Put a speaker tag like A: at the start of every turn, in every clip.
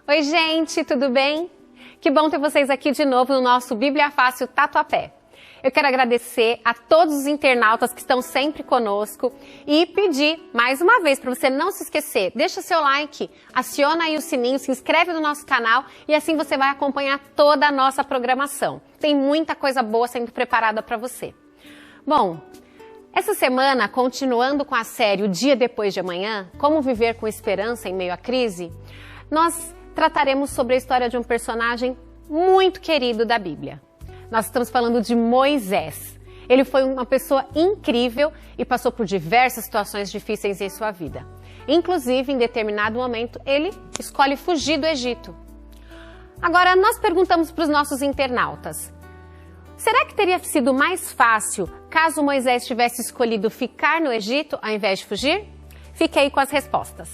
A: Oi, gente, tudo bem? Que bom ter vocês aqui de novo no nosso Bíblia Fácil Tatuapé. Eu quero agradecer a todos os internautas que estão sempre conosco e pedir mais uma vez para você não se esquecer, deixa seu like, aciona aí o sininho, se inscreve no nosso canal e assim você vai acompanhar toda a nossa programação. Tem muita coisa boa sendo preparada para você. Bom, essa semana, continuando com a série O Dia Depois de Amanhã, Como Viver com Esperança em Meio à Crise, nós trataremos sobre a história de um personagem muito querido da Bíblia. Nós estamos falando de Moisés. Ele foi uma pessoa incrível e passou por diversas situações difíceis em sua vida. Inclusive, em determinado momento, ele escolhe fugir do Egito. Agora, nós perguntamos para os nossos internautas, será que teria sido mais fácil caso Moisés tivesse escolhido ficar no Egito ao invés de fugir? Fique aí com as respostas.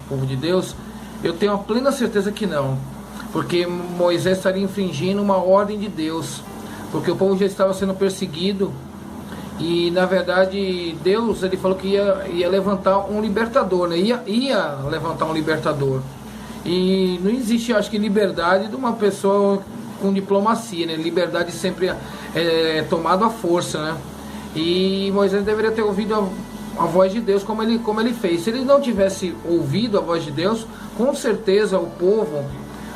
B: Povo de Deus, eu tenho a plena certeza que não, porque Moisés estaria infringindo uma ordem de Deus, porque o povo já estava sendo perseguido e na verdade Deus ele falou que ia levantar um libertador, né? ia levantar um libertador, e não existe, acho que, liberdade de uma pessoa com diplomacia, né? Liberdade sempre é tomada à força, né? E Moisés deveria ter ouvido a voz de Deus como ele fez. Se ele não tivesse ouvido a voz de Deus, com certeza o povo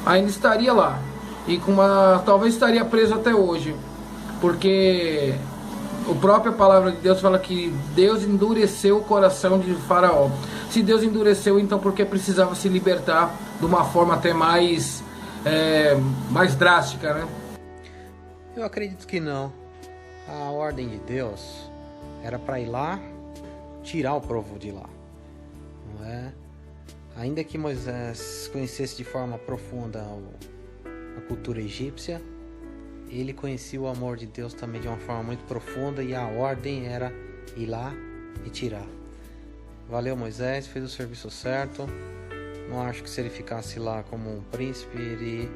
B: ainda estaria lá e talvez estaria preso até hoje, porque a própria palavra de Deus fala que Deus endureceu o coração de Faraó. Se Deus endureceu, então por que precisava se libertar de uma forma até mais drástica, né?
C: Eu acredito que não. A ordem de Deus era para ir lá, tirar o povo de lá, não é? Ainda que Moisés conhecesse de forma profunda a cultura egípcia, ele conhecia o amor de Deus também de uma forma muito profunda, e a ordem era ir lá e tirar. Valeu, Moisés, fez o serviço certo. Não acho que se ele ficasse lá como um príncipe, ele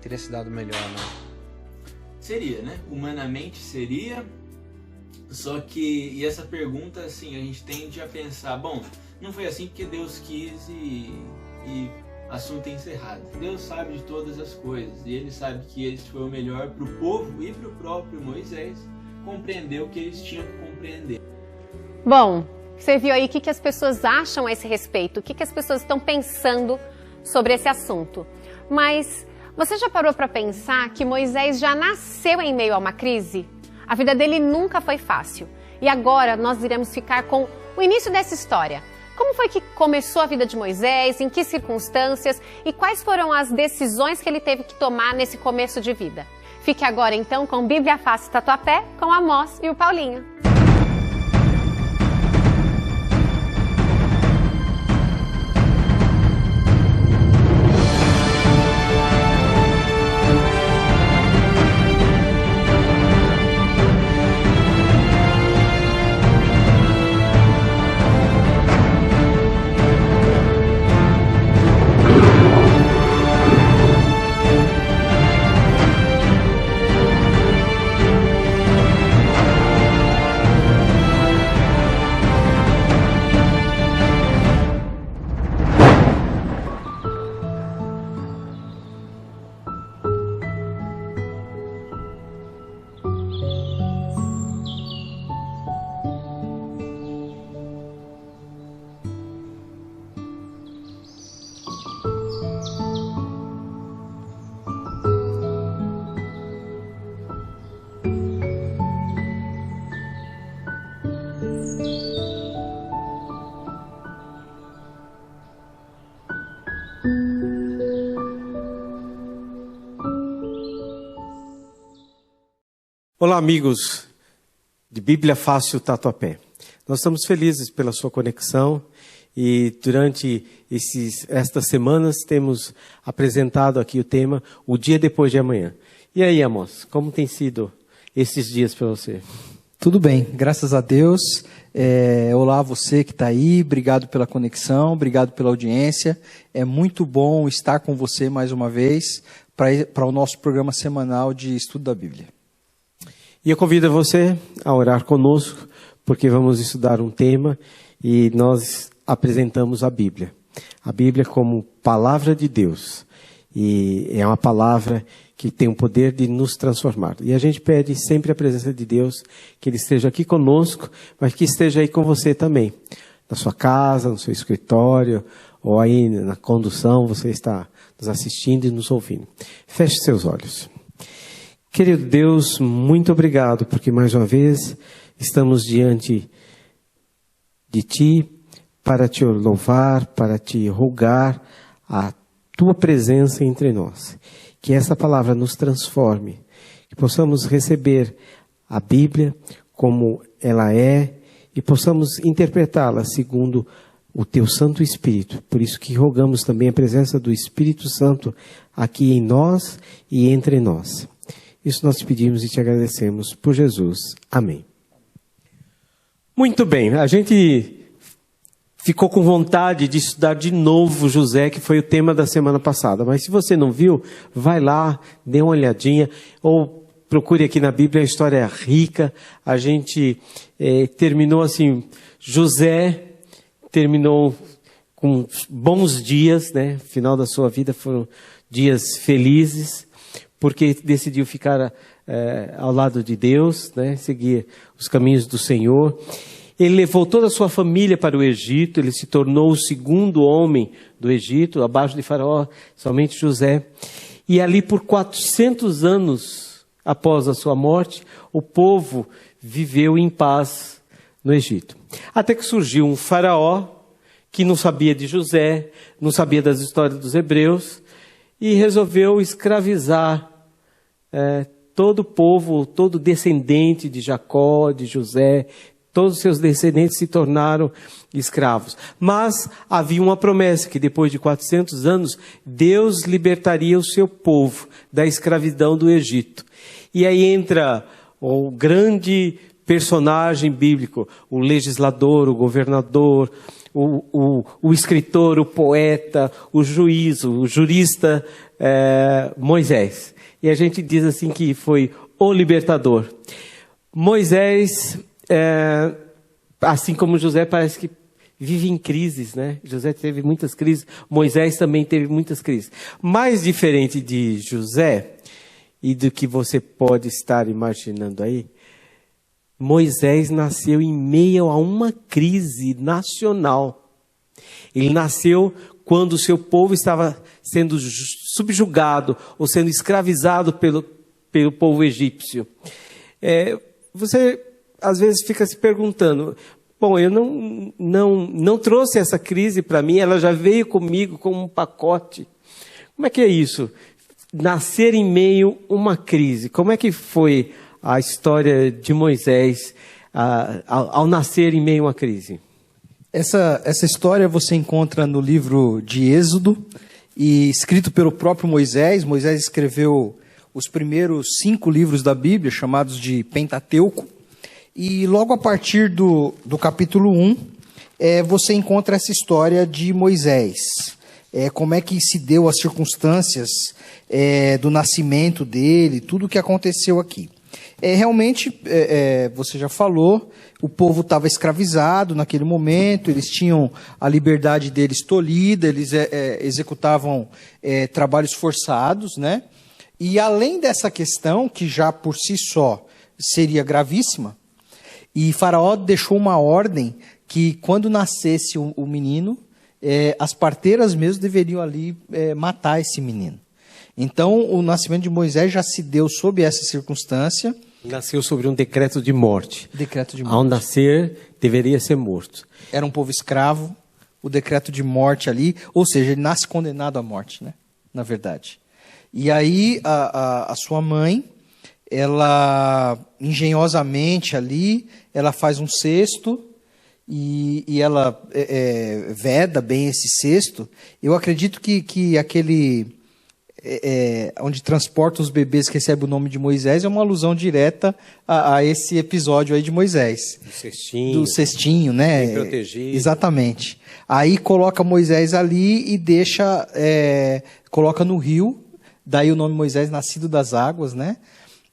C: teria se dado melhor, né?
D: Seria, né? Humanamente seria. Só que, e essa pergunta, assim, a gente tende a pensar, bom, não foi assim porque Deus quis e assunto é encerrado. Deus sabe de todas as coisas e Ele sabe que esse foi o melhor para o povo e para o próprio Moisés compreender o que eles tinham que compreender.
A: Bom, você viu aí o que as pessoas acham a esse respeito, o que as pessoas estão pensando sobre esse assunto. Mas você já parou para pensar que Moisés já nasceu em meio a uma crise? A vida dele nunca foi fácil. E agora nós iremos ficar com o início dessa história. Como foi que começou a vida de Moisés, em que circunstâncias e quais foram as decisões que ele teve que tomar nesse começo de vida? Fique agora então com Bíblia Fácil Tatuapé, com a Amós e o Paulinho.
E: Olá, amigos de Bíblia Fácil Tatuapé. Nós estamos felizes pela sua conexão e durante estas semanas temos apresentado aqui o tema O Dia Depois de Amanhã. E aí, Amós, como tem sido esses dias para você?
F: Tudo bem, graças a Deus. Olá a você que está aí, obrigado pela conexão, obrigado pela audiência. É muito bom estar com você mais uma vez para o nosso programa semanal de estudo da Bíblia.
E: E eu convido você a orar conosco, porque vamos estudar um tema e nós apresentamos a Bíblia. a Bíblia como palavra de Deus. E é uma palavra que tem o poder de nos transformar. E a gente pede sempre a presença de Deus, que Ele esteja aqui conosco, mas que esteja aí com você também. Na sua casa, no seu escritório, ou aí na condução, você está nos assistindo e nos ouvindo. Feche seus olhos. Querido Deus, muito obrigado, porque mais uma vez estamos diante de Ti para Te louvar, para Te rogar a Tua presença entre nós. Que essa palavra nos transforme, que possamos receber a Bíblia como ela é e possamos interpretá-la segundo o Teu Santo Espírito. Por isso que rogamos também a presença do Espírito Santo aqui em nós e entre nós. Isso nós te pedimos e te agradecemos por Jesus. Amém. Muito bem, a gente ficou com vontade de estudar de novo José, que foi o tema da semana passada. Mas se você não viu, vai lá, dê uma olhadinha, ou procure aqui na Bíblia, a história é rica. A gente terminou assim, José terminou com bons dias, né? O final da sua vida foram dias felizes, porque decidiu ficar ao lado de Deus, né? Seguir os caminhos do Senhor. Ele levou toda a sua família para o Egito, ele se tornou o segundo homem do Egito, abaixo de Faraó, somente José. E ali por 400 anos após a sua morte, o povo viveu em paz no Egito. Até que surgiu um faraó que não sabia de José, não sabia das histórias dos hebreus, e resolveu escravizar todo o povo, todo descendente de Jacó, de José. Todos os seus descendentes se tornaram escravos. Mas havia uma promessa que depois de 400 anos, Deus libertaria o seu povo da escravidão do Egito. E aí entra o grande personagem bíblico, o legislador, o governador, o escritor, o poeta, o juiz, o jurista Moisés. E a gente diz assim que foi o libertador. Moisés, assim como José, parece que vive em crises, né? José teve muitas crises, Moisés também teve muitas crises. Mais diferente de José, e do que você pode estar imaginando aí, Moisés nasceu em meio a uma crise nacional. Ele nasceu quando o seu povo estava sendo subjugado ou sendo escravizado pelo povo egípcio. Você às vezes fica se perguntando, bom, eu não trouxe essa crise para mim, ela já veio comigo como um pacote. Como é que é isso? Nascer em meio a uma crise. Como é que foi a história de Moisés ao nascer em meio a uma crise?
F: Essa história você encontra no livro de Êxodo, e escrito pelo próprio Moisés. Moisés escreveu os primeiros 5 livros da Bíblia, chamados de Pentateuco. E logo a partir do capítulo 1, você encontra essa história de Moisés. Como é que se deu as circunstâncias do nascimento dele, tudo o que aconteceu aqui. Realmente, você já falou, o povo estava escravizado naquele momento, eles tinham a liberdade deles tolhida, eles executavam trabalhos forçados, né? E além dessa questão, que já por si só seria gravíssima, e Faraó deixou uma ordem que quando nascesse o menino, as parteiras mesmo deveriam ali matar esse menino. Então, o nascimento de Moisés já se deu sob essa circunstância.
E: Nasceu sobre um decreto de morte.
F: Decreto de morte.
E: Ao nascer, deveria ser morto.
F: Era um povo escravo, o decreto de morte ali, ou seja, ele nasce condenado à morte, né? Na verdade. E aí, a sua mãe, ela, engenhosamente ali, ela faz um cesto, e ela veda bem esse cesto. Eu acredito que aquele... onde transporta os bebês que recebe o nome de Moisés é uma alusão direta a esse episódio aí de Moisés. Do cestinho, né?
E: Bem protegido.
F: Exatamente. Aí coloca Moisés ali e deixa, coloca no rio, daí o nome Moisés, nascido das águas, né?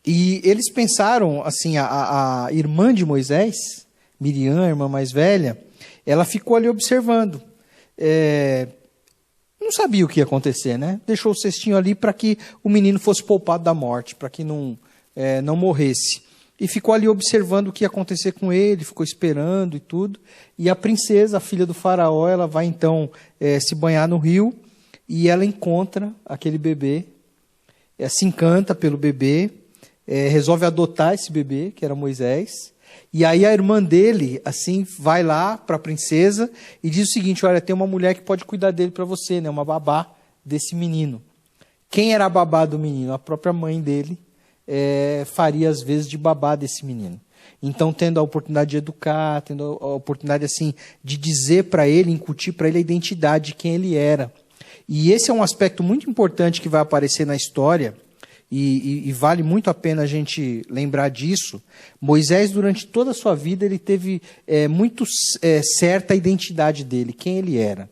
F: E eles pensaram, assim, a irmã de Moisés, Miriam, a irmã mais velha, ela ficou ali observando. não sabia o que ia acontecer, né? Deixou o cestinho ali para que o menino fosse poupado da morte, para que não morresse. E ficou ali observando o que ia acontecer com ele, ficou esperando e tudo. E a princesa, a filha do faraó, ela vai então se banhar no rio e ela encontra aquele bebê, se encanta pelo bebê, resolve adotar esse bebê, que era Moisés. E aí a irmã dele, assim, vai lá para a princesa e diz o seguinte: olha, tem uma mulher que pode cuidar dele para você, né? Uma babá desse menino. Quem era a babá do menino? A própria mãe dele faria às vezes de babá desse menino. Então, tendo a oportunidade de educar, tendo a oportunidade assim de dizer para ele, incutir para ele a identidade de quem ele era. E esse é um aspecto muito importante que vai aparecer na história. E vale muito a pena a gente lembrar disso. Moisés, durante toda a sua vida, ele teve muito certa a identidade dele, quem ele era.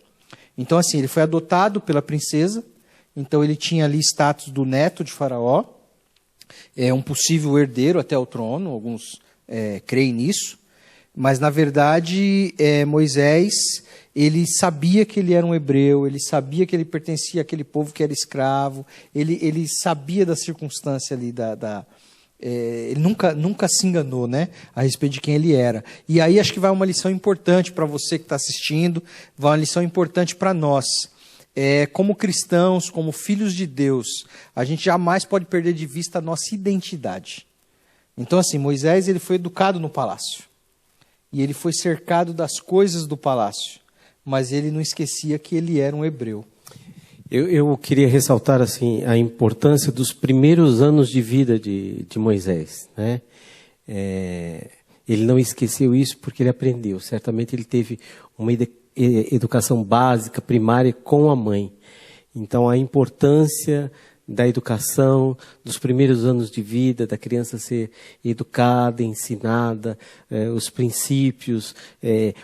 F: Então, assim, ele foi adotado pela princesa, então ele tinha ali status do neto de Faraó, um possível herdeiro até o trono, alguns creem nisso, mas, na verdade, Moisés, ele sabia que ele era um hebreu, ele sabia que ele pertencia àquele povo que era escravo, ele sabia da circunstância ali, ele nunca se enganou, né, a respeito de quem ele era. E aí acho que vai uma lição importante para você que está assistindo, vai uma lição importante para nós. Como cristãos, como filhos de Deus, a gente jamais pode perder de vista a nossa identidade. Então, assim, Moisés ele foi educado no palácio. E ele foi cercado das coisas do palácio. Mas ele não esquecia que ele era um hebreu.
E: Eu queria ressaltar assim a importância dos primeiros anos de vida de Moisés, né? Ele não esqueceu isso porque ele aprendeu. Certamente ele teve uma educação básica, primária, com a mãe. Então, a importância da educação, dos primeiros anos de vida, da criança ser educada, ensinada, os princípios,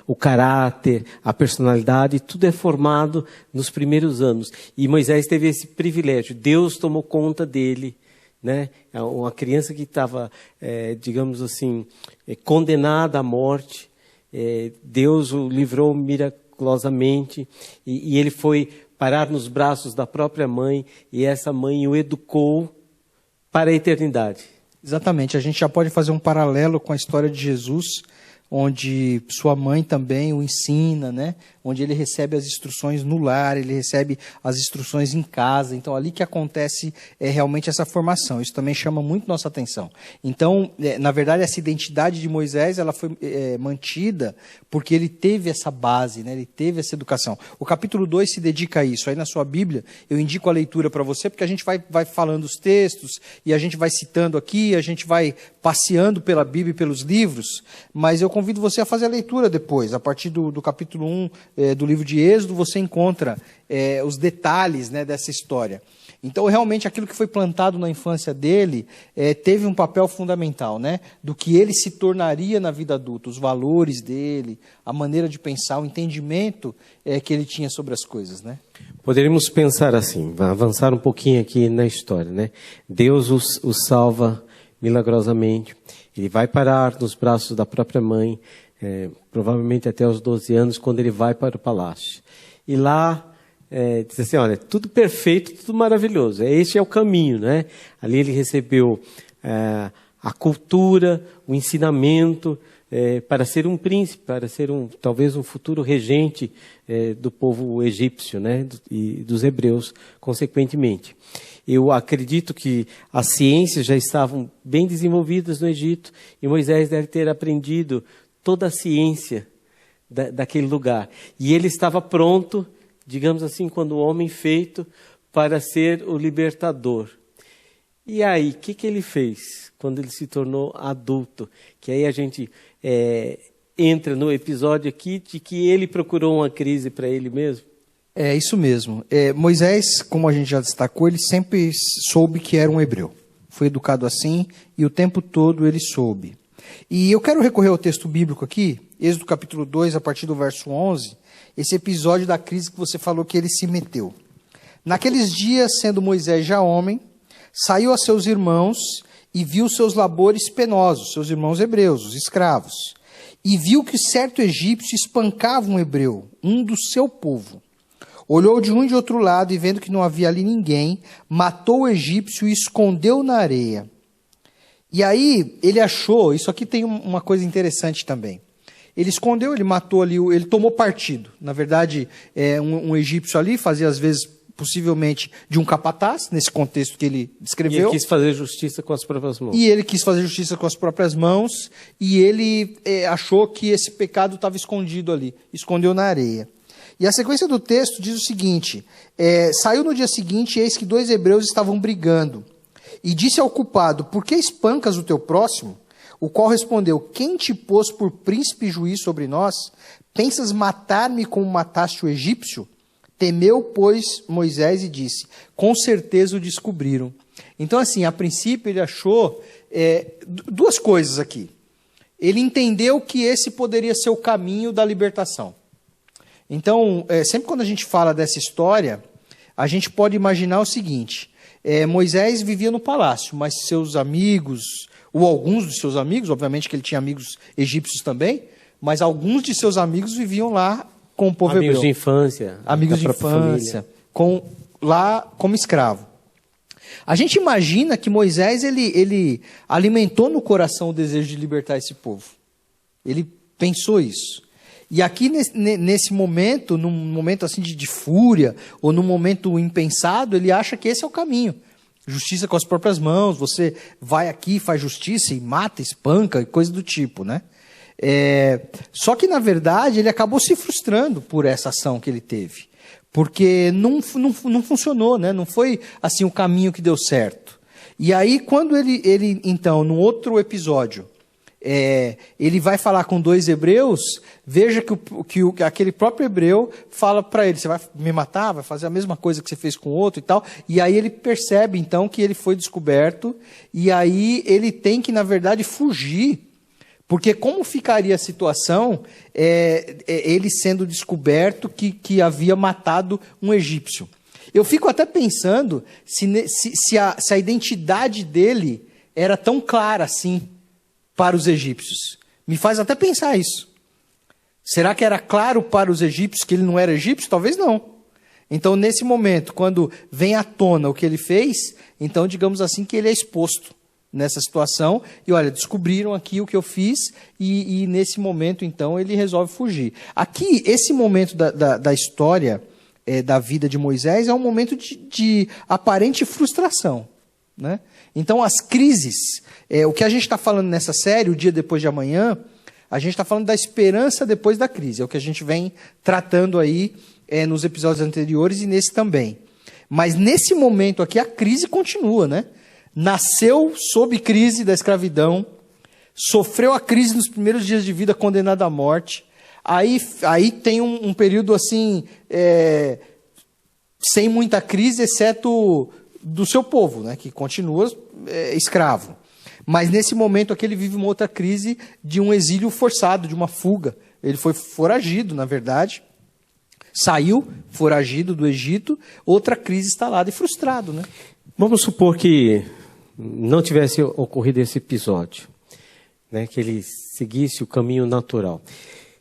E: o caráter, a personalidade, tudo é formado nos primeiros anos. E Moisés teve esse privilégio, Deus tomou conta dele, né? Uma criança que estava, digamos assim, condenada à morte, Deus o livrou miraculosamente e ele foi parar nos braços da própria mãe, e essa mãe o educou para a eternidade.
F: Exatamente, a gente já pode fazer um paralelo com a história de Jesus, onde sua mãe também o ensina, né? Onde ele recebe as instruções no lar, ele recebe as instruções em casa. Então, ali que acontece realmente essa formação. Isso também chama muito nossa atenção. Então, na verdade, essa identidade de Moisés ela foi mantida porque ele teve essa base, né? Ele teve essa educação. O capítulo 2 se dedica a isso. Aí na sua Bíblia, eu indico a leitura para você, porque a gente vai falando os textos, e a gente vai citando aqui, a gente vai passeando pela Bíblia e pelos livros, mas eu convido você a fazer a leitura depois. A partir do capítulo 1 do livro de Êxodo, você encontra os detalhes, né, dessa história. Então, realmente, aquilo que foi plantado na infância dele teve um papel fundamental, né, do que ele se tornaria na vida adulta, os valores dele, a maneira de pensar, o entendimento que ele tinha sobre as coisas, né?
E: Poderíamos pensar assim, avançar um pouquinho aqui na história, né? Deus o salva milagrosamente, ele vai parar nos braços da própria mãe, provavelmente até os 12 anos, quando ele vai para o palácio. E lá, diz assim, olha, tudo perfeito, tudo maravilhoso, esse é o caminho, né? Ali ele recebeu a cultura, o ensinamento, para ser um príncipe, para ser talvez um futuro regente do povo egípcio, né? E dos hebreus, consequentemente. Eu acredito que as ciências já estavam bem desenvolvidas no Egito e Moisés deve ter aprendido toda a ciência daquele lugar. E ele estava pronto, digamos assim, quando o homem feito, para ser o libertador. E aí, o que ele fez quando ele se tornou adulto? Que aí a gente entra no episódio aqui de que ele procurou uma crise para ele mesmo.
F: É isso mesmo. Moisés, como a gente já destacou, ele sempre soube que era um hebreu. Foi educado assim e o tempo todo ele soube. E eu quero recorrer ao texto bíblico aqui, Êxodo capítulo 2, a partir do verso 11, esse episódio da crise que você falou que ele se meteu. Naqueles dias, sendo Moisés já homem, saiu a seus irmãos e viu seus labores penosos, seus irmãos hebreus, os escravos. E viu que certo egípcio espancava um hebreu, um do seu povo. Olhou de um e de outro lado e vendo que não havia ali ninguém, matou o egípcio e escondeu na areia. E aí ele achou, isso aqui tem uma coisa interessante também. Ele escondeu, ele matou ali, ele tomou partido. Na verdade, um egípcio ali fazia às vezes, possivelmente, de um capataz, nesse contexto que ele descreveu.
E: E ele quis fazer justiça com as próprias mãos.
F: E ele quis fazer justiça com as próprias mãos, e ele achou que esse pecado estava escondido ali, escondeu na areia. E a sequência do texto diz o seguinte, saiu no dia seguinte, e eis que 2 hebreus estavam brigando. E disse ao culpado, por que espancas o teu próximo? O qual respondeu, quem te pôs por príncipe e juiz sobre nós? Pensas matar-me como mataste o egípcio? Temeu, pois, Moisés e disse, com certeza o descobriram. Então, assim, a princípio ele achou 2 coisas aqui. Ele entendeu que esse poderia ser o caminho da libertação. Então, sempre quando a gente fala dessa história, a gente pode imaginar o seguinte, Moisés vivia no palácio, mas seus amigos, ou alguns de seus amigos, obviamente que ele tinha amigos egípcios também, mas alguns de seus amigos viviam lá com o povo hebreu.
E: Amigos de infância.
F: Amigos de infância, lá como escravo. A gente imagina que Moisés ele alimentou no coração o desejo de libertar esse povo. Ele pensou isso. E aqui nesse momento, num momento assim de fúria, ou num momento impensado, ele acha que esse é o caminho. Justiça com as próprias mãos, você vai aqui, faz justiça e mata, espanca, coisa do tipo, né? Só que, na verdade, ele acabou se frustrando por essa ação que ele teve. Porque não funcionou, né? Não foi assim o caminho que deu certo. E aí, quando ele então, num outro episódio, ele vai falar com 2 hebreus, veja que aquele próprio hebreu fala para ele, você vai me matar, vai fazer a mesma coisa que você fez com o outro e tal, e aí ele percebe então que ele foi descoberto, e aí ele tem que na verdade fugir, porque como ficaria a situação, ele sendo descoberto que havia matado um egípcio. Eu fico até pensando se a identidade dele era tão clara assim, para os egípcios. Me faz até pensar isso. Será que era claro para os egípcios que ele não era egípcio? Talvez não. Então, nesse momento, quando vem à tona o que ele fez, então, digamos assim, que ele é exposto nessa situação. E, olha, descobriram aqui o que eu fiz e nesse momento, então, ele resolve fugir. Aqui, esse momento da história da vida de Moisés é um momento de aparente frustração, né? Então, as crises, o que a gente está falando nessa série, o dia depois de amanhã, a gente está falando da esperança depois da crise. É o que a gente vem tratando aí nos episódios anteriores e nesse também. Mas nesse momento aqui, a crise continua, né? Nasceu sob crise da escravidão, sofreu a crise nos primeiros dias de vida, condenado à morte. Aí tem um período assim, sem muita crise, exceto do seu povo, né, que continua escravo. Mas nesse momento aqui ele vive uma outra crise de um exílio forçado, de uma fuga. Ele foi foragido, na verdade. Saiu foragido do Egito, outra crise instalada e frustrado, né?
E: Vamos supor que não tivesse ocorrido esse episódio, né, que ele seguisse o caminho natural.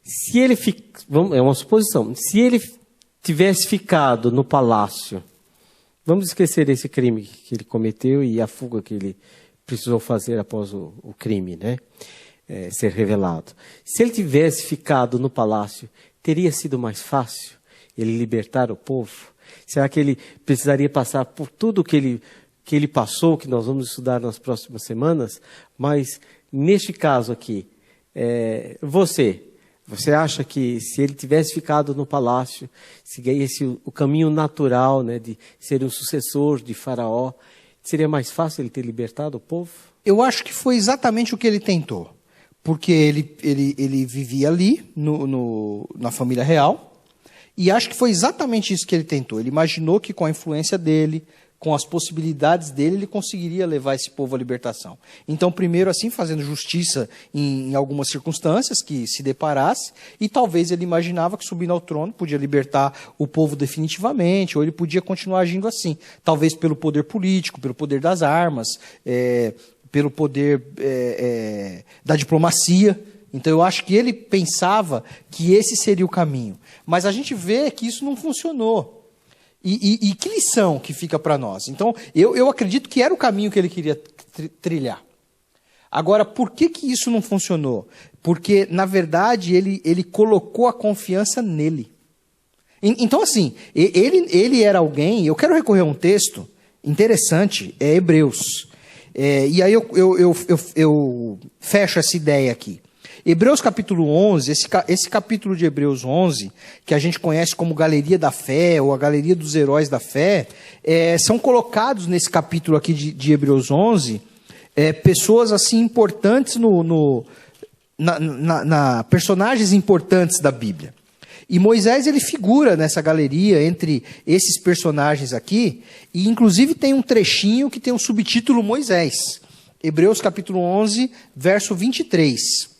E: Se ele é uma suposição, se ele tivesse ficado no palácio, vamos esquecer esse crime que ele cometeu e a fuga que ele precisou fazer após o crime, né, ser revelado. Se ele tivesse ficado no palácio, teria sido mais fácil ele libertar o povo? Será que ele precisaria passar por tudo que ele passou, que nós vamos estudar nas próximas semanas? Mas, neste caso aqui, você acha que se ele tivesse ficado no palácio, seguisse o caminho natural, né, de ser um sucessor de Faraó, seria mais fácil ele ter libertado o povo?
F: Eu acho que foi exatamente o que ele tentou. Porque ele vivia ali, na família real, e acho que foi exatamente isso que ele tentou. Ele imaginou que com a influência dele, com as possibilidades dele, ele conseguiria levar esse povo à libertação. Então, primeiro assim, fazendo justiça em algumas circunstâncias que se deparasse, e talvez ele imaginava que subindo ao trono podia libertar o povo definitivamente, ou ele podia continuar agindo assim, talvez pelo poder político, pelo poder das armas, pelo poder da diplomacia. Então eu acho que ele pensava que esse seria o caminho. Mas a gente vê que isso não funcionou. E que lição que fica para nós? Então, eu acredito que era o caminho que ele queria trilhar. Agora, por que isso não funcionou? Porque, na verdade, ele colocou a confiança nele. Então, assim, ele era alguém... Eu quero recorrer a um texto interessante, é Hebreus. E aí eu fecho essa ideia aqui. Hebreus capítulo 11, esse capítulo de Hebreus 11, que a gente conhece como Galeria da Fé, ou a Galeria dos Heróis da Fé, são colocados nesse capítulo aqui de Hebreus 11, pessoas assim importantes, personagens importantes da Bíblia. E Moisés, ele figura nessa galeria entre esses personagens aqui, e inclusive tem um trechinho que tem um subtítulo Moisés. Hebreus capítulo 11, verso 23.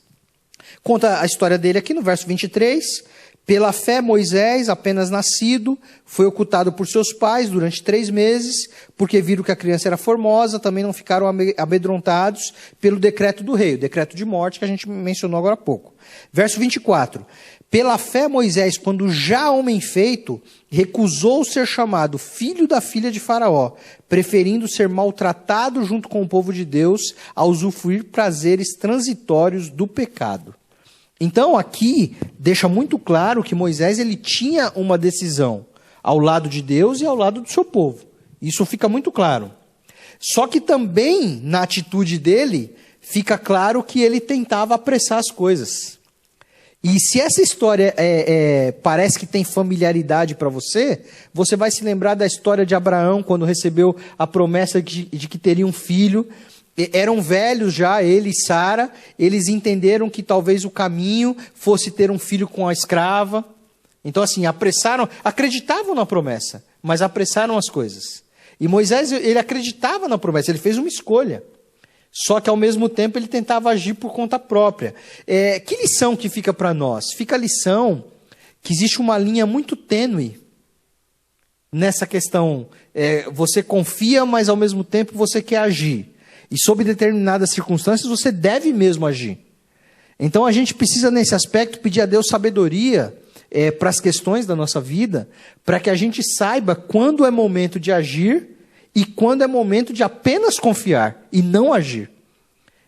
F: Conta a história dele aqui no verso 23. Pela fé, Moisés, apenas nascido, foi ocultado por seus pais durante 3 meses, porque viram que a criança era formosa, também não ficaram amedrontados pelo decreto do rei, o decreto de morte que a gente mencionou agora há pouco. Verso 24. Pela fé, Moisés, quando já homem feito, recusou ser chamado filho da filha de Faraó, preferindo ser maltratado junto com o povo de Deus, a usufruir prazeres transitórios do pecado. Então, aqui, deixa muito claro que Moisés ele tinha uma decisão ao lado de Deus e ao lado do seu povo. Isso fica muito claro. Só que também, na atitude dele, fica claro que ele tentava apressar as coisas. E se essa história parece que tem familiaridade para você, você vai se lembrar da história de Abraão, quando recebeu a promessa de que teria um filho. Eram velhos já, ele e Sara, eles entenderam que talvez o caminho fosse ter um filho com a escrava. Então assim, acreditavam na promessa, mas apressaram as coisas. E Moisés, ele acreditava na promessa, ele fez uma escolha. Só que ao mesmo tempo ele tentava agir por conta própria. Que lição que fica para nós? Fica a lição que existe uma linha muito tênue nessa questão. Você confia, mas ao mesmo tempo você quer agir. E sob determinadas circunstâncias você deve mesmo agir. Então a gente precisa nesse aspecto pedir a Deus sabedoria para as questões da nossa vida, para que a gente saiba quando é momento de agir e quando é momento de apenas confiar e não agir.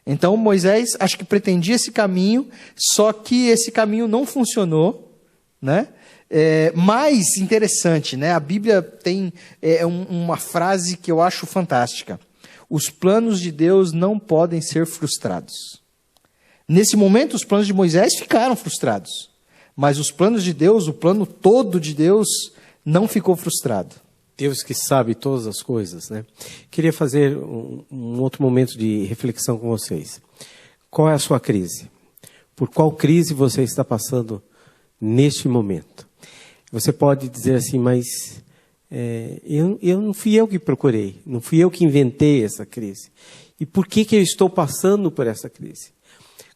F: Então Moisés acho que pretendia esse caminho, só que esse caminho não funcionou, né? Mais interessante, né? A Bíblia tem uma frase que eu acho fantástica. Os planos de Deus não podem ser frustrados. Nesse momento, os planos de Moisés ficaram frustrados. Mas os planos de Deus, o plano todo de Deus, não ficou frustrado.
E: Deus que sabe todas as coisas, né? Queria fazer um outro momento de reflexão com vocês. Qual é a sua crise? Por qual crise você está passando neste momento? Você pode dizer assim, mas eu não fui eu que procurei, não fui eu que inventei essa crise. E por que eu estou passando por essa crise?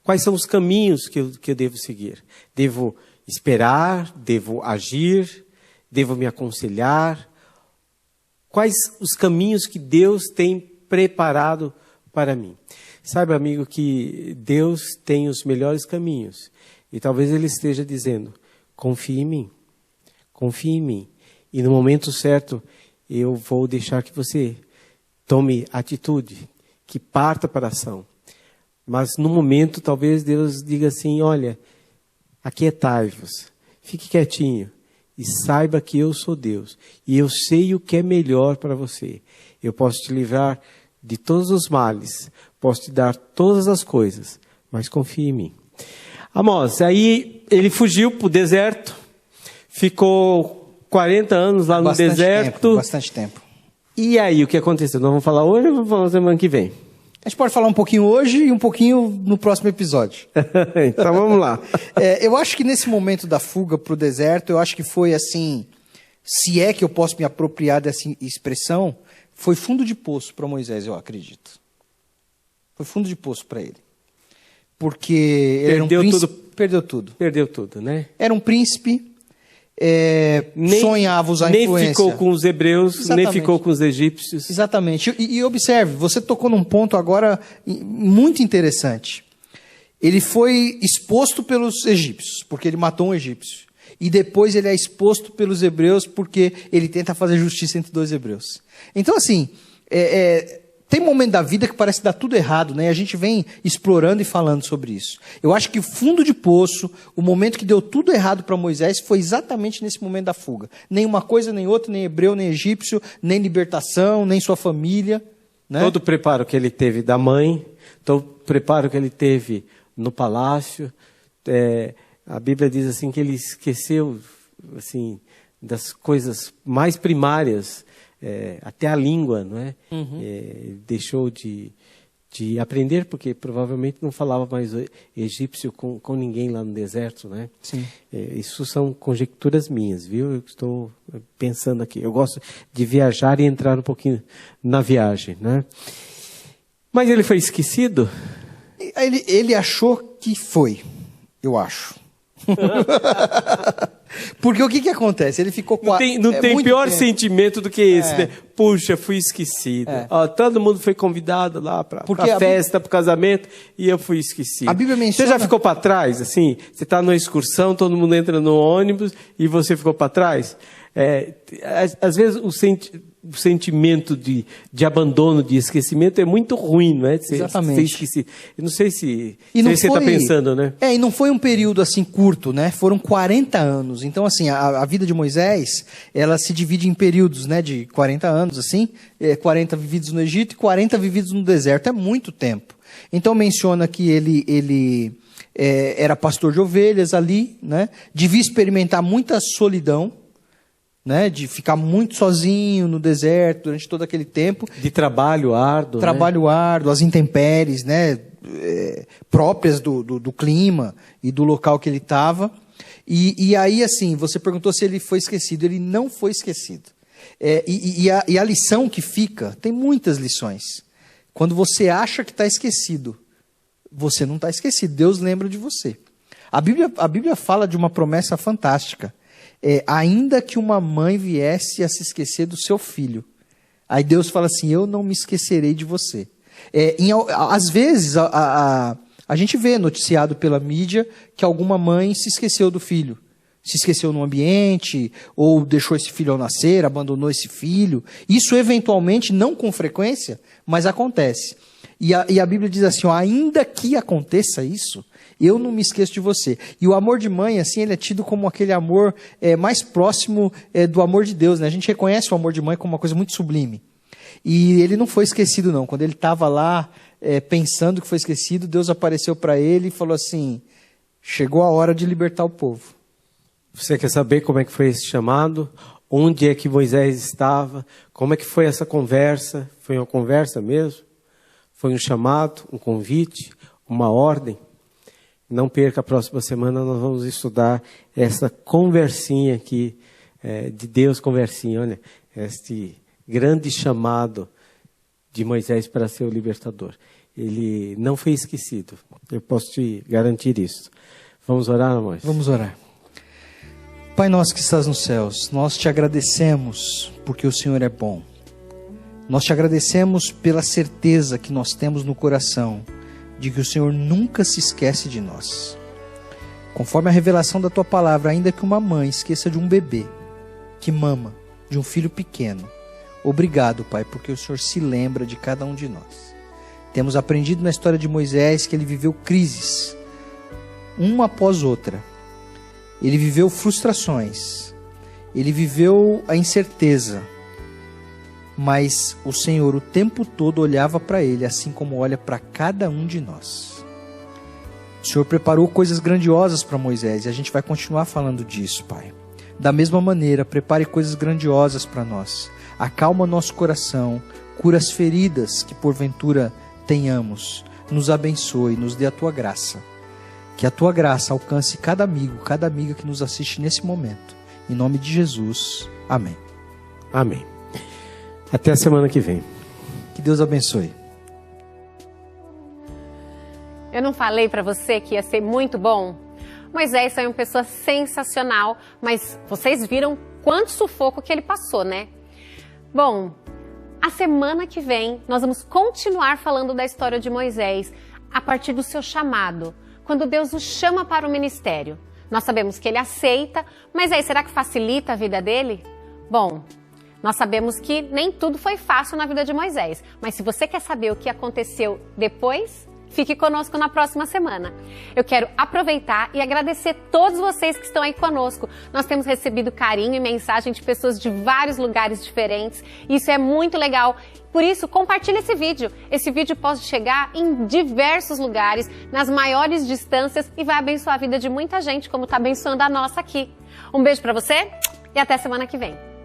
E: Quais são os caminhos que eu devo seguir? Devo esperar? Devo agir? Devo me aconselhar? Quais os caminhos que Deus tem preparado para mim? Saiba, amigo, que Deus tem os melhores caminhos. E talvez Ele esteja dizendo, confie em mim. Confie em mim. E no momento certo, eu vou deixar que você tome atitude, que parta para a ação. Mas no momento, talvez Deus diga assim, olha, aquietai-vos, fique quietinho e saiba que eu sou Deus. E eu sei o que é melhor para você. Eu posso te livrar de todos os males, posso te dar todas as coisas, mas confie em mim. Amós, aí ele fugiu para o deserto, ficou 40 anos lá no deserto.
F: Bastante tempo.
E: E aí, o que aconteceu? Nós vamos falar hoje ou vamos falar semana que vem?
F: A gente pode falar um pouquinho hoje e um pouquinho no próximo episódio.
E: Então vamos lá.
F: Eu acho que nesse momento da fuga para o deserto, eu acho que foi assim, se é que eu posso me apropriar dessa expressão, foi fundo de poço para Moisés, eu acredito. Foi fundo de poço para ele. Porque ele era um príncipe, perdeu tudo.
E: Perdeu tudo, né?
F: Era um príncipe, sonhava usar influência.
E: Nem ficou com os hebreus,
F: Exatamente.
E: nem ficou com os egípcios.
F: Exatamente. E observe, você tocou num ponto agora muito interessante. Ele foi exposto pelos egípcios, porque ele matou um egípcio. E depois ele é exposto pelos hebreus porque ele tenta fazer justiça entre dois hebreus. Então, assim, tem momento da vida que parece dar tudo errado, né? A gente vem explorando e falando sobre isso. Eu acho que o fundo de poço, o momento que deu tudo errado para Moisés, foi exatamente nesse momento da fuga. Nem uma coisa, nem outra, nem hebreu, nem egípcio, nem libertação, nem sua família. Né?
E: Todo o preparo que ele teve da mãe, todo o preparo que ele teve no palácio. A Bíblia diz assim que ele esqueceu assim, das coisas mais primárias, até a língua, não é? Deixou de aprender, porque provavelmente não falava mais egípcio com ninguém lá no deserto, né?
F: Sim.
E: Isso são conjecturas minhas, viu? Eu estou pensando aqui. Eu gosto de viajar e entrar um pouquinho na viagem, né? Mas ele foi esquecido?
F: Ele achou que foi, eu acho. Porque o que acontece? Ele ficou
E: Não tem pior
F: tempo.
E: sentimento do que esse, né? Puxa, fui esquecido. Todo mundo foi convidado lá para a festa, para o casamento, e eu fui esquecido.
F: A Bíblia menciona...
E: Você já ficou para trás, assim? Você está numa excursão, todo mundo entra no ônibus e você ficou para trás? Às vezes o sentimento de abandono, de esquecimento é muito ruim, não é?
F: Exatamente.
E: Ser esquecido. Eu não sei se você está pensando, né?
F: E não foi um período assim curto, né? Foram 40 anos. Então, assim, a vida de Moisés, ela se divide em períodos, né? De 40 anos, assim. 40 vividos no Egito e 40 vividos no deserto. É muito tempo. Então, menciona que ele era pastor de ovelhas ali, né? Devia experimentar muita solidão, né, de ficar muito sozinho no deserto durante todo aquele tempo.
E: De trabalho árduo.
F: Trabalho árduo, as intempéries, né, próprias do clima e do local que ele estava. E aí, assim, você perguntou se ele foi esquecido. Ele não foi esquecido. E a lição que fica, tem muitas lições. Quando você acha que está esquecido, você não está esquecido. Deus lembra de você. A Bíblia fala de uma promessa fantástica. Ainda que uma mãe viesse a se esquecer do seu filho. Aí Deus fala assim, eu não me esquecerei de você. Às vezes, a gente vê noticiado pela mídia que alguma mãe se esqueceu do filho. Se esqueceu no ambiente, ou deixou esse filho ao nascer, abandonou esse filho. Isso eventualmente, não com frequência, mas acontece. E a Bíblia diz assim, ainda que aconteça isso, eu não me esqueço de você. E o amor de mãe, assim, ele é tido como aquele amor mais próximo do amor de Deus, né? A gente reconhece o amor de mãe como uma coisa muito sublime. E ele não foi esquecido, não. Quando ele estava lá pensando que foi esquecido, Deus apareceu para ele e falou assim, chegou a hora de libertar o povo.
E: Você quer saber como é que foi esse chamado? Onde é que Moisés estava? Como é que foi essa conversa? Foi uma conversa mesmo? Foi um chamado, um convite, uma ordem? Não perca, a próxima semana nós vamos estudar essa conversinha aqui, de Deus conversinha, olha, este grande chamado de Moisés para ser o libertador. Ele não foi esquecido, eu posso te garantir isso. Vamos orar, amor?
F: Vamos orar. Pai nosso que estás nos céus, nós te agradecemos porque o Senhor é bom. Nós te agradecemos pela certeza que nós temos no coração de que o Senhor nunca se esquece de nós. Conforme a revelação da tua palavra, ainda que uma mãe esqueça de um bebê que mama, de um filho pequeno, obrigado, Pai, porque o Senhor se lembra de cada um de nós. Temos aprendido na história de Moisés que ele viveu crises, uma após outra. Ele viveu frustrações, ele viveu a incerteza, mas o Senhor o tempo todo olhava para ele, assim como olha para cada um de nós. O Senhor preparou coisas grandiosas para Moisés e a gente vai continuar falando disso, Pai. Da mesma maneira, prepare coisas grandiosas para nós. Acalma nosso coração, cura as feridas que porventura tenhamos. Nos abençoe, nos dê a tua graça. Que a tua graça alcance cada amigo, cada amiga que nos assiste nesse momento. Em nome de Jesus. Amém.
E: Amém. Até a semana que vem.
F: Que Deus abençoe.
A: Eu não falei para você que ia ser muito bom? Moisés foi uma pessoa sensacional, mas vocês viram quanto sufoco que ele passou, né? Bom, a semana que vem nós vamos continuar falando da história de Moisés a partir do seu chamado, quando Deus o chama para o ministério. Nós sabemos que ele aceita, mas aí será que facilita a vida dele? Bom, nós sabemos que nem tudo foi fácil na vida de Moisés, mas se você quer saber o que aconteceu depois, fique conosco na próxima semana. Eu quero aproveitar e agradecer todos vocês que estão aí conosco. Nós temos recebido carinho e mensagem de pessoas de vários lugares diferentes. Isso é muito legal. Por isso, compartilhe esse vídeo. Esse vídeo pode chegar em diversos lugares, nas maiores distâncias e vai abençoar a vida de muita gente, como está abençoando a nossa aqui. Um beijo para você e até semana que vem.